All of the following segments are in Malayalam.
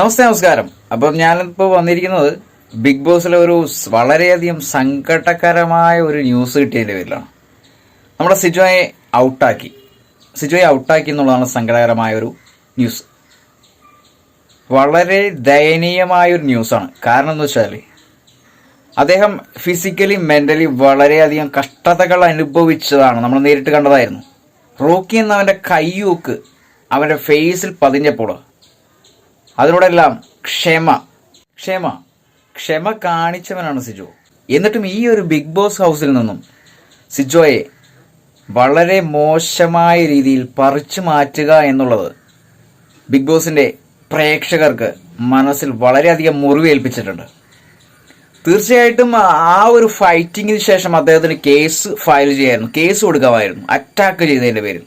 നമസ്കാരം. അപ്പം ഞാനിപ്പോൾ വന്നിരിക്കുന്നത് ബിഗ് ബോസിലെ ഒരു വളരെയധികം സങ്കടകരമായ ഒരു ന്യൂസ് കിട്ടിയതിൻ്റെ പേരിലാണ്. നമ്മുടെ സിജോയെ ഔട്ടാക്കി എന്നുള്ളതാണ് സങ്കടകരമായ ഒരു ന്യൂസ്. വളരെ ദയനീയമായൊരു ന്യൂസാണ്. കാരണം എന്ന് വെച്ചാൽ അദ്ദേഹം ഫിസിക്കലി മെൻ്റലി വളരെയധികം കഷ്ടതകൾ അനുഭവിച്ചതാണ്. നമ്മൾ നേരിട്ട് കണ്ടതായിരുന്നു. റോക്കി എന്നവൻ്റെ കയ്യൂക്ക് അവൻ്റെ ഫേസിൽ പതിഞ്ഞപ്പോൾ അതിനോടെല്ലാം ക്ഷമ കാണിച്ചവനാണ് സിജോ. എന്നിട്ടും ഈ ഒരു ബിഗ് ബോസ് ഹൗസിൽ നിന്നും സിജോയെ വളരെ മോശമായ രീതിയിൽ പറിച്ചു മാറ്റുക എന്നുള്ളത് ബിഗ് ബോസിൻ്റെ പ്രേക്ഷകർക്ക് മനസ്സിൽ വളരെയധികം മുറിവേൽപ്പിച്ചിട്ടുണ്ട്. തീർച്ചയായിട്ടും ആ ഒരു ഫൈറ്റിങ്ങിന് ശേഷം അദ്ദേഹത്തിന് കേസ് ഫയൽ ചെയ്യായിരുന്നു, കേസ് കൊടുക്കാമായിരുന്നു അറ്റാക്ക് ചെയ്തതിൻ്റെ പേരിൽ.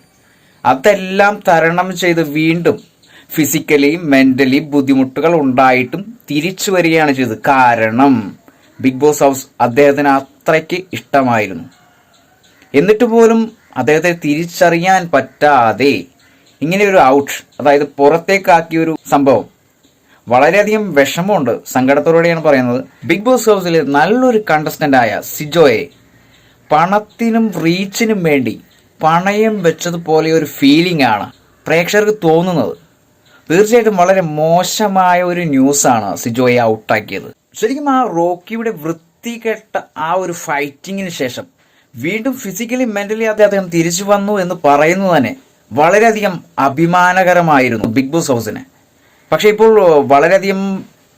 അതെല്ലാം തരണം ചെയ്ത് വീണ്ടും ഫിസിക്കലി മെൻ്റലി ബുദ്ധിമുട്ടുകൾ ഉണ്ടായിട്ടും തിരിച്ചു വരികയാണ് ചെയ്തത്. കാരണം ബിഗ് ബോസ് ഹൗസ് അദ്ദേഹത്തിന് അത്രയ്ക്ക് ഇഷ്ടമായിരുന്നു. എന്നിട്ട് പോലും അദ്ദേഹത്തെ തിരിച്ചറിയാൻ പറ്റാതെ ഇങ്ങനെ ഒരു ഔട്ട്, അതായത് പുറത്തേക്കാക്കിയൊരു സംഭവം വളരെയധികം വിഷമമുണ്ട്, സങ്കടത്തോടെയാണ് പറയുന്നത്. ബിഗ് ബോസ് ഹൗസിലെ നല്ലൊരു കണ്ടസ്റ്റൻ്റായ സിജോയെ പണത്തിനും റീച്ചിനും വേണ്ടി പണയം വെച്ചതുപോലെ ഒരു ഫീലിംഗ് ആണ് പ്രേക്ഷകർക്ക് തോന്നുന്നത്. തീർച്ചയായിട്ടും വളരെ മോശമായ ഒരു ന്യൂസാണ് സിജോയെ ഔട്ടാക്കിയത്. ശരിക്കും ആ റോക്കിയുടെ വൃത്തികെട്ട ആ ഒരു ഫൈറ്റിങ്ങിന് ശേഷം വീണ്ടും ഫിസിക്കലി മെൻ്റലി അദ്ദേഹം തിരിച്ചു വന്നു എന്ന് പറയുന്നത് തന്നെ വളരെയധികം അഭിമാനകരമായിരുന്നു ബിഗ് ബോസ് ഹൗസിന്. പക്ഷേ ഇപ്പോൾ വളരെയധികം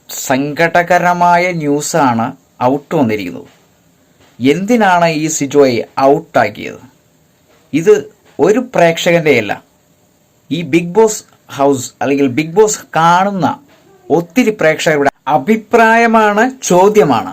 സങ്കടകരമായ ന്യൂസാണ് ഔട്ട് വന്നിരിക്കുന്നത്. എന്തിനാണ് ഈ സിജോയെ ഔട്ടാക്കിയത്? ഇത് ഒരു പ്രേക്ഷകൻ്റെയല്ല, ഈ ബിഗ് ബോസ് ഹൗസ് അല്ലെങ്കിൽ ബിഗ് ബോസ് കാണുന്ന ഒത്തിരി പ്രേക്ഷകരുടെ അഭിപ്രായമാണ്, ചോദ്യമാണ്.